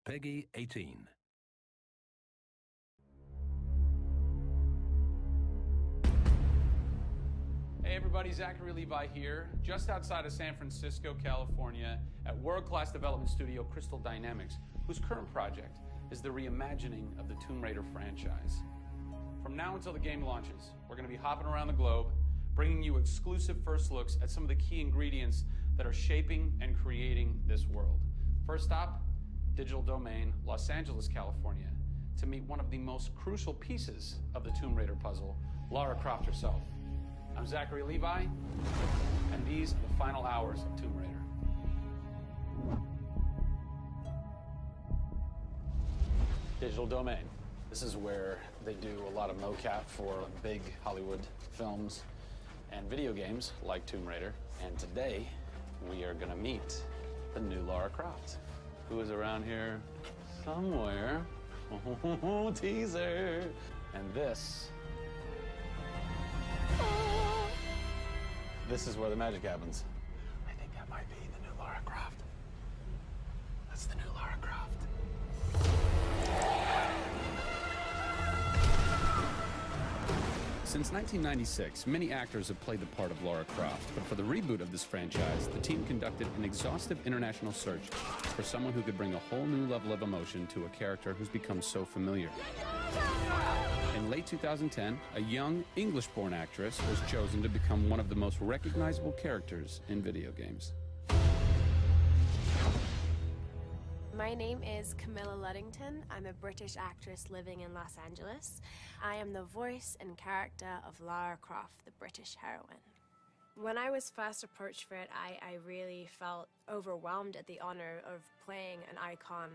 Peggy 18. Hey everybody, Zachary Levi here, just outside of San Francisco, California, at world-class development studio Crystal Dynamics, whose current project is the reimagining of the Tomb Raider franchise. From now until the game launches, we're going to be hopping around the globe, bringing you exclusive first looks at some of the key ingredients that are shaping and creating this world. First stop, Digital Domain, Los Angeles, California, to meet one of the most crucial pieces of the Tomb Raider puzzle, Lara Croft herself. I'm Zachary Levi, and these are the final hours of Tomb Raider. Digital Domain. This is where they do a lot of mocap for big Hollywood films and video games like Tomb Raider. And today, we are gonna meet the new Lara Croft, who is around here somewhere. Oh, teaser. And this is where the magic happens. I think that might be the new Lara Croft. That's the new Lara Croft. Since 1996, many actors have played the part of Lara Croft, but for the reboot of this franchise, the team conducted an exhaustive international search for someone who could bring a whole new level of emotion to a character who's become so familiar. In late 2010, a young English-born actress was chosen to become one of the most recognizable characters in video games. My name is Camilla Luddington. I'm a British actress living in Los Angeles. I am the voice and character of Lara Croft, the British heroine. When I was first approached for it, I really felt overwhelmed at the honor of playing an icon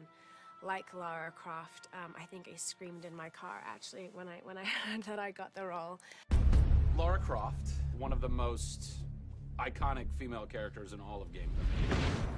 like Lara Croft. I think I screamed in my car, actually, when I heard that I got the role. Lara Croft, one of the most iconic female characters in all of gameplay.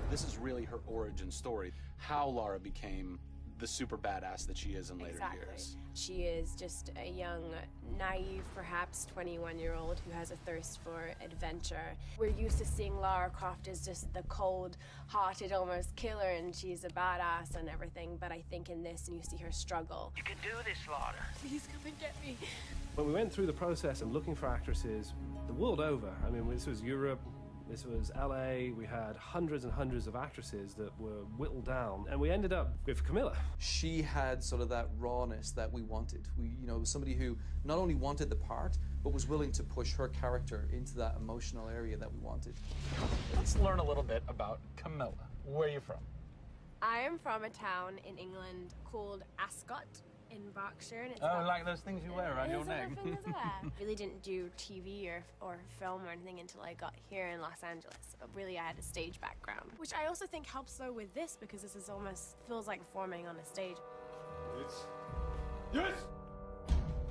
This is really her origin story, how Lara became the super badass that she is in later years. She is just a young, naive, perhaps 21-year-old who has a thirst for adventure. We're used to seeing Lara Croft as just the cold-hearted, almost killer, and she's a badass and everything, but I think in this, and you see her struggle. You can do this, Lara. Please come and get me. When we went through the process of looking for actresses the world over, I mean, this was Europe, this was LA, we had hundreds and hundreds of actresses that were whittled down, and we ended up with Camilla. She had sort of that rawness that we wanted. Was somebody who not only wanted the part, but was willing to push her character into that emotional area that we wanted. Let's learn a little bit about Camilla. Where are you from? I am from a town in England called Ascot in Berkshire. And it's like those things you wear around your neck. Really didn't do TV or film or anything until I got here in Los Angeles. Really, I had a stage background, which I also think helps though with this, because this is almost feels like performing on a stage. Yes!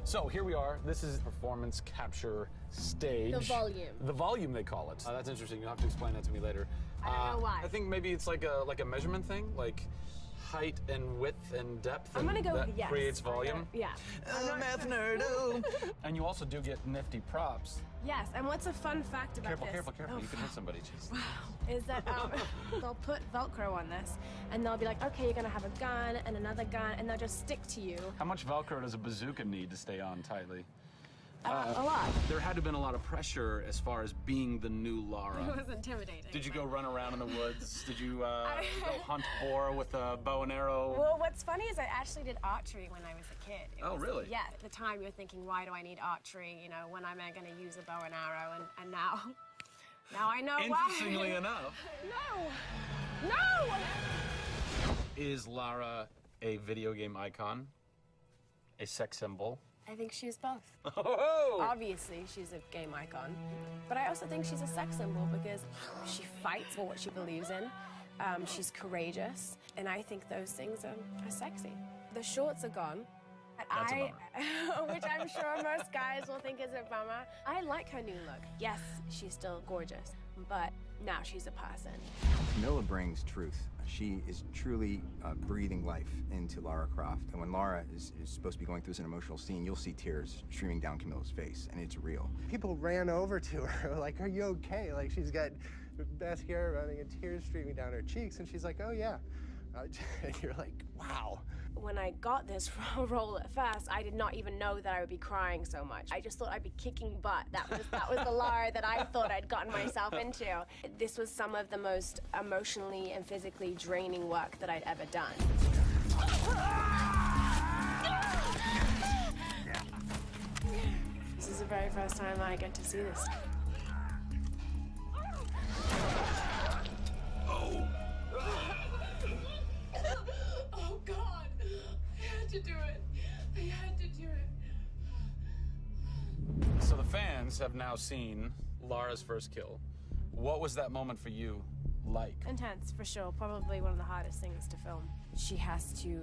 So here we are. This is performance capture stage. The volume. The volume, they call it. That's interesting. You'll have to explain that to me later. I don't know why. I think maybe it's like a measurement thing, like height and width and depth. I'm gonna go that with yes. Creates volume. Yeah. Math nerd. And you also do get nifty props. Yes, and what's a fun fact about this? Careful. Oh, You can hit somebody. Jeez. wow. Is that they'll put Velcro on this, and they'll be like, okay, you're gonna have a gun and another gun, and they'll just stick to you. How much Velcro does a bazooka need to stay on tightly? A lot. There had to have been a lot of pressure as far as being the new Lara. It was intimidating. Did you go run around in the woods? Did you go hunt boar with a bow and arrow? Well, what's funny is I actually did archery when I was a kid. Really? Yeah, at the time you're thinking, why do I need archery? You know, when am I gonna use a bow and arrow? And now I know why. Interestingly enough. No! Is Lara a video game icon? A sex symbol? I think she's both. Oh! Obviously, she's a game icon, but I also think she's a sex symbol because she fights for what she believes in. She's courageous, and I think those things are sexy. The shorts are gone. That's a bummer. Which I'm sure most guys will think is a bummer. I like her new look. Yes, she's still gorgeous, but now she's a person. Camilla brings truth. She is truly breathing life into Lara Croft. And when Lara is supposed to be going through an emotional scene, you'll see tears streaming down Camilla's face, and it's real. People ran over to her, like, are you okay? Like, she's got mascara running and tears streaming down her cheeks, and she's like, oh yeah, And you're like, wow. When I got this role at first, I did not even know that I would be crying so much. I just thought I'd be kicking butt. That was the Lara that I thought I'd gotten myself into. This was some of the most emotionally and physically draining work that I'd ever done. This is the very first time I get to see this. Oh God, I had to do it. I had to do it. So the fans have now seen Lara's first kill. What was that moment for you like? Intense, for sure. Probably one of the hardest things to film. She has to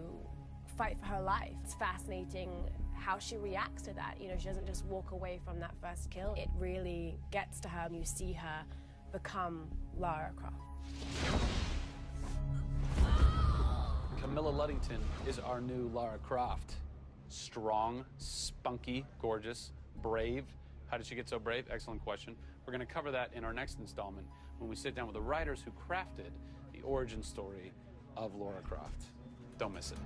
fight for her life. It's fascinating how she reacts to that. You know, she doesn't just walk away from that first kill. It really gets to her, and you see her become Lara Croft. Camilla Luddington is our new Lara Croft. Strong, spunky, gorgeous, brave. How did she get so brave? Excellent question. We're going to cover that in our next installment when we sit down with the writers who crafted the origin story of Lara Croft. Don't miss it.